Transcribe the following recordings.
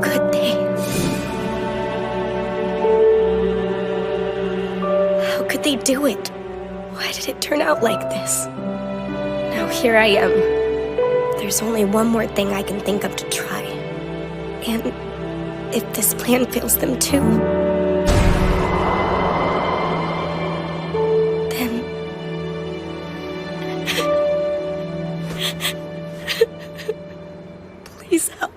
could they? How could they do it? Why did it turn out like this? Now here I am. There's only one more thing I can think of to try. And if this plan fails them too, then... Please help.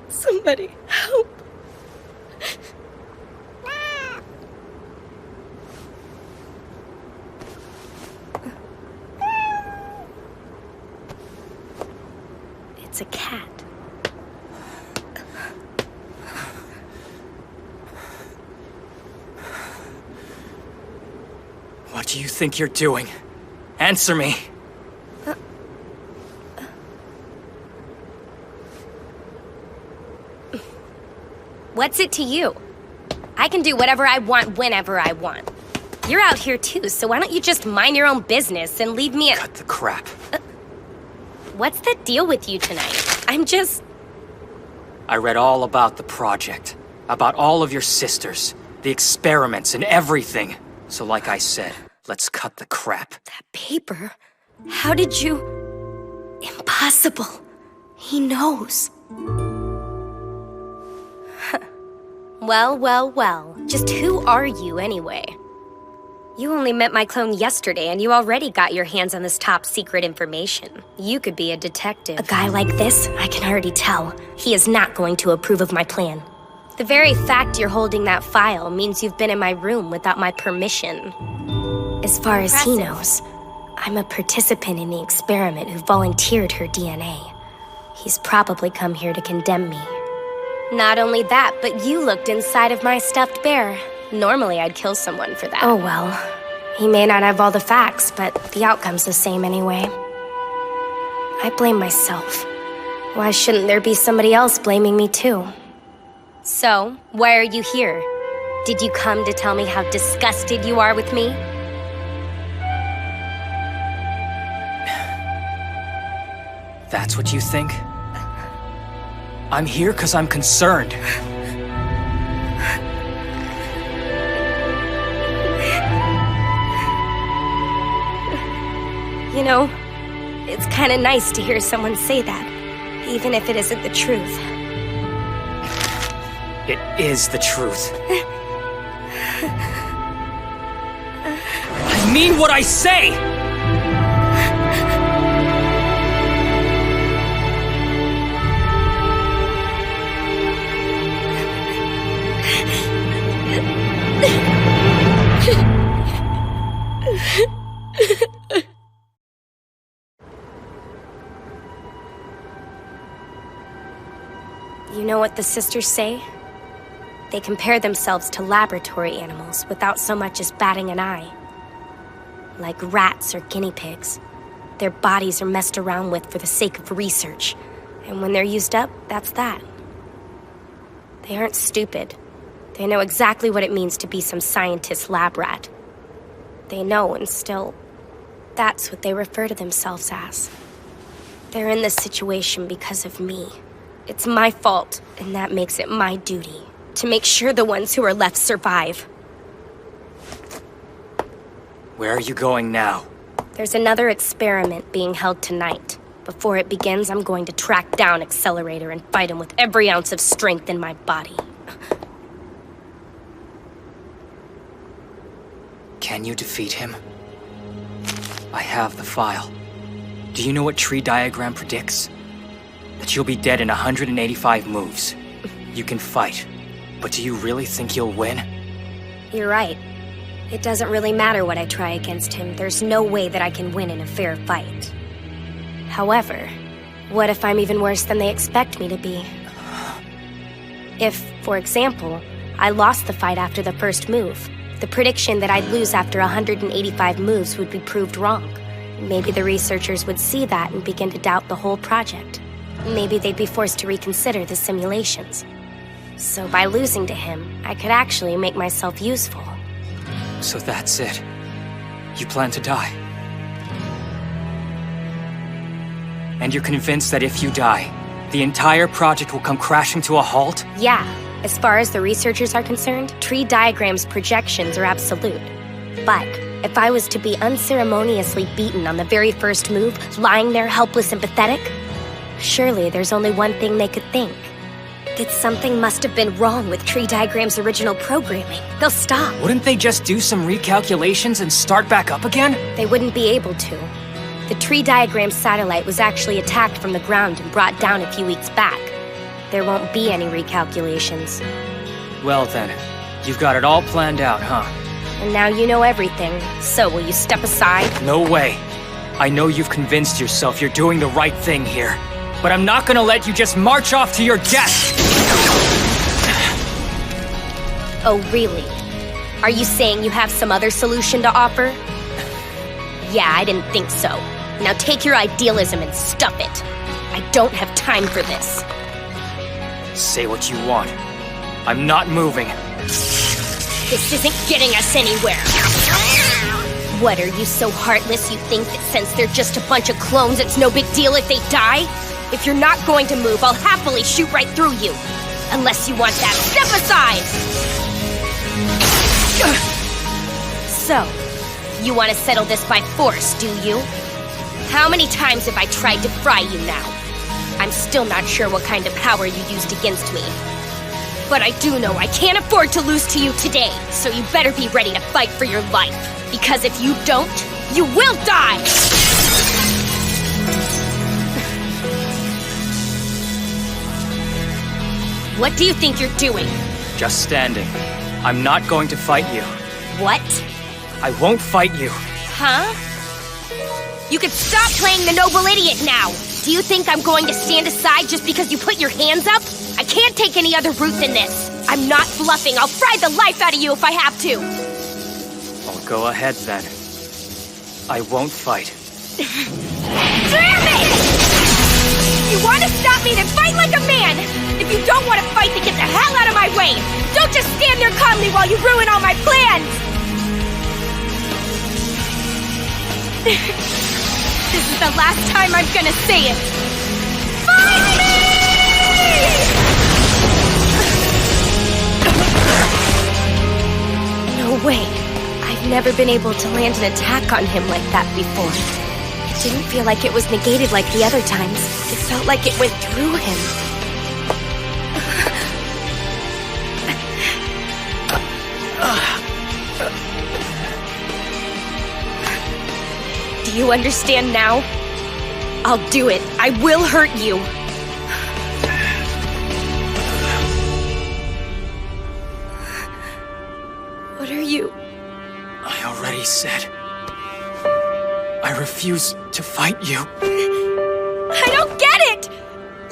Somebody help. It's a cat. What do you think you're doing? Answer me! What's it to you? I can do whatever I want whenever I want. You're out here too, so why don't you just mind your own business and leave me Cut the crap. What's the deal with you tonight? I'm just... I read all about the project. About all of your sisters. The experiments and everything. So like I said, let's cut the crap. That paper? How did you... Impossible. He knows. Well. Just who are you anyway? You only met my clone yesterday and you already got your hands on this top secret information. You could be a detective. A guy like this, I can already tell. He is not going to approve of my plan. The very fact you're holding that file means you've been in my room without my permission. As far as he knows, I'm a participant in the experiment who volunteered her DNA. He's probably come here to condemn me. Not only that, but you looked inside of my stuffed bear. Normally, I'd kill someone for that. Oh well. He may not have all the facts, but the outcome's the same anyway. I blame myself. Why shouldn't there be somebody else blaming me too? So, why are you here? Did you come to tell me how disgusted you are with me? That's what you think? I'm here because I'm concerned. You know, it's kind of nice to hear someone say that, even if it isn't the truth. It is the truth. I mean what I say! You know what the sisters say? They compare themselves to laboratory animals without so much as batting an eye. Like rats or guinea pigs. Their bodies are messed around with for the sake of research. And when they're used up, that's that. They aren't stupid. They know exactly what it means to be some scientist's lab rat. They know, and still, that's what they refer to themselves as. They're in this situation because of me. It's my fault, and that makes it my duty to make sure the ones who are left survive. Where are you going now? There's another experiment being held tonight. Before it begins, I'm going to track down Accelerator and fight him with every ounce of strength in my body. Can you defeat him? I have the file. Do you know what tree diagram predicts? That you'll be dead in 185 moves. You can fight, but do you really think you'll win? You're right. It doesn't really matter what I try against him. There's no way that I can win in a fair fight. However, what if I'm even worse than they expect me to be? If, for example, I lost the fight after the first move, the prediction that I'd lose after 185 moves would be proved wrong. Maybe the researchers would see that and begin to doubt the whole project. Maybe they'd be forced to reconsider the simulations. So by losing to him, I could actually make myself useful. So that's it. You plan to die. And you're convinced that if you die, The entire project will come crashing to a halt? Yeah. As far as the researchers are concerned, tree diagrams' projections are absolute. But if I was to be unceremoniously beaten on the very first move, lying there helpless and pathetic, surely there's only one thing they could think. That something must have been wrong with Tree Diagram's original programming. They'll stop. Wouldn't they just do some recalculations and start back up again? They wouldn't be able to. The Tree Diagram satellite was actually attacked from the ground and brought down a few weeks back. There won't be any recalculations. Well then, you've got it all planned out, huh? And now you know everything, so will you step aside? No way. I know you've convinced yourself you're doing the right thing here, but I'm not gonna let you just march off to your death! Oh, really? Are you saying you have some other solution to offer? Yeah, I didn't think so. Now take your idealism and stuff it. I don't have time for this. Say what you want. I'm not moving. This isn't getting us anywhere. What, are you so heartless you think that since they're just a bunch of clones, it's no big deal if they die? If you're not going to move, I'll happily shoot right through you. Unless you want that. Step aside! So, you want to settle this by force, do you? How many times have I tried to fry you now? I'm still not sure what kind of power you used against me. But I do know I can't afford to lose to you today, so you better be ready to fight for your life. Because if you don't, you will die! What do you think you're doing? Just standing. I'm not going to fight you. What? I won't fight you. Huh? You could stop playing the noble idiot now! Do you think I'm going to stand aside just because you put your hands up? I can't take any other route than this. I'm not bluffing. I'll fry the life out of you if I have to. Well, go ahead then. I won't fight. Damn it! You want to stop me, then fight like a man! If you don't want to fight, then get the hell out of my way! Don't just stand there calmly while you ruin all my plans! This is the last time I'm gonna say it! Fight me! No way. I've never been able to land an attack on him like that before. It didn't feel like it was negated like the other times. It felt like it went through him. Do you understand now? I'll do it. I will hurt you. What are you? I already said. I refuse to fight you. I don't get it!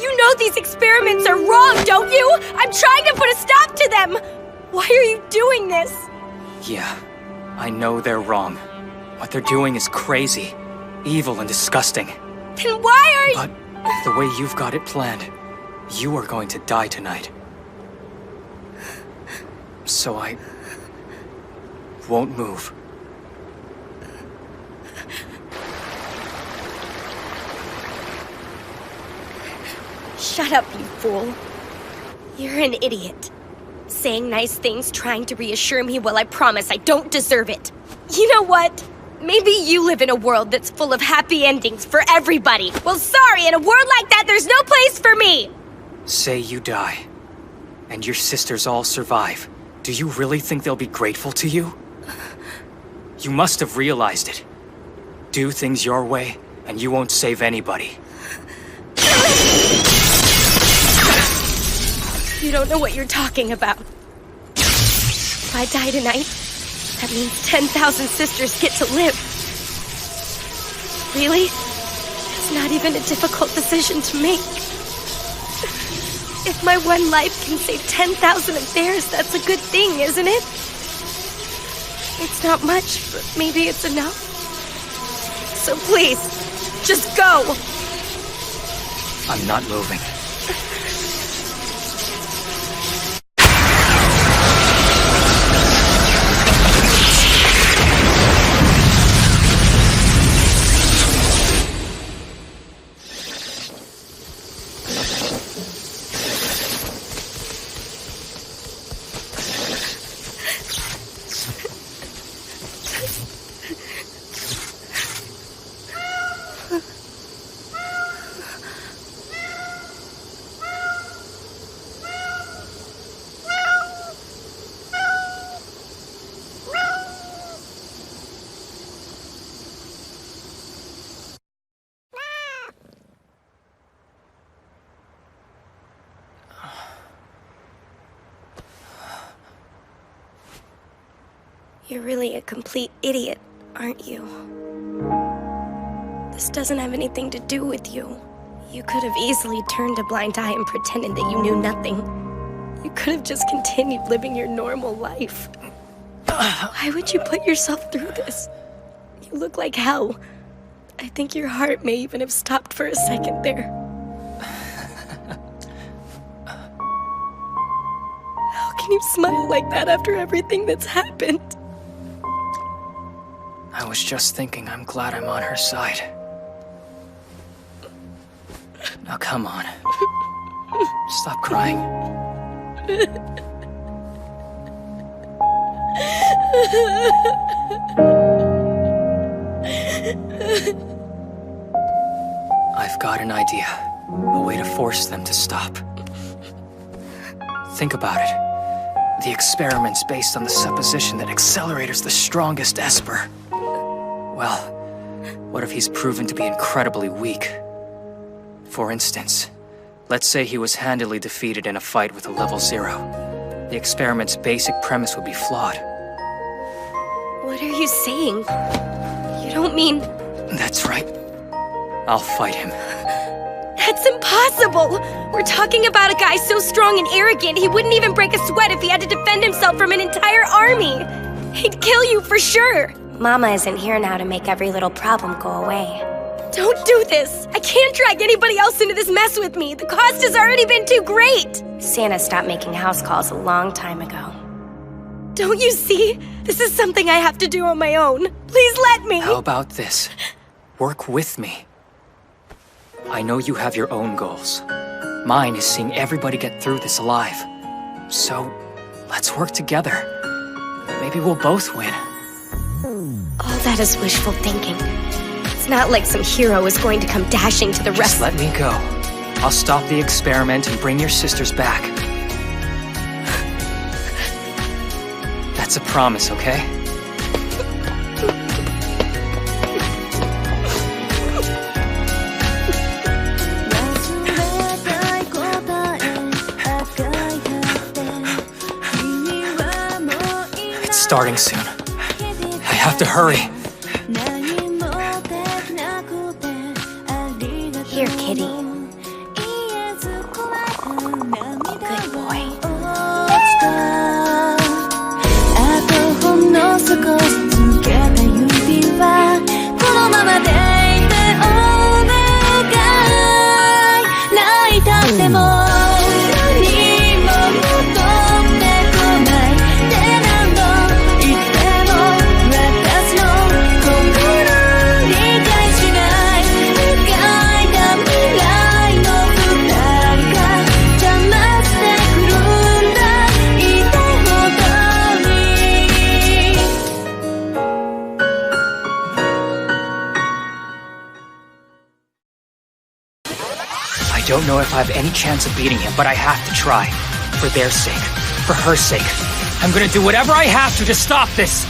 You know these experiments are wrong, don't you? I'm trying to put a stop to them! Why are you doing this? Yeah, I know they're wrong. What they're doing is crazy, evil and disgusting. Then why are you— But the way you've got it planned, you are going to die tonight. So I won't move. Shut up, you fool. You're an idiot. Saying nice things, trying to reassure me while I promise I don't deserve it. You know what? Maybe you live in a world that's full of happy endings for everybody. Well, sorry, in a world like that, there's no place for me! Say you die, and your sisters all survive. Do you really think they'll be grateful to you? You must have realized it. Do things your way, and you won't save anybody. You don't know what you're talking about. If I die tonight, that means 10,000 sisters get to live. Really? It's not even a difficult decision to make. If my one life can save 10,000 of theirs, that's a good thing, isn't it? It's not much, but maybe it's enough. So please, just go! I'm not moving. You're really a complete idiot, aren't you? This doesn't have anything to do with you. You could have easily turned a blind eye and pretended that you knew nothing. You could have just continued living your normal life. Why would you put yourself through this? You look like hell. I think your heart may even have stopped for a second there. How can you smile like that after everything that's happened? I was just thinking I'm glad I'm on her side. Now come on. Stop crying. I've got an idea. A way to force them to stop. Think about it. The experiment's based on the supposition that Accelerator's the strongest Esper. Well, what if he's proven to be incredibly weak? For instance, let's say he was handily defeated in a fight with a level 0. The experiment's basic premise would be flawed. What are you saying? You don't mean... That's right. I'll fight him. That's impossible! We're talking about a guy so strong and arrogant, he wouldn't even break a sweat if he had to defend himself from an entire army! He'd kill you for sure! Mama isn't here now to make every little problem go away. Don't do this! I can't drag anybody else into this mess with me! The cost has already been too great! Santa stopped making house calls a long time ago. Don't you see? This is something I have to do on my own. Please let me! How about this? Work with me. I know you have your own goals. Mine is seeing everybody get through this alive. So, let's work together. Maybe we'll both win. All that is wishful thinking. It's not like some hero is going to come dashing to the Just rescue. let me go. I'll stop the experiment and bring your sisters back. That's a promise, okay? It's starting soon. I have to hurry. Here, kitty. Good boy. I don't know if I have any chance of beating him, but I have to try. For their sake. For her sake. I'm gonna do whatever I have to stop this!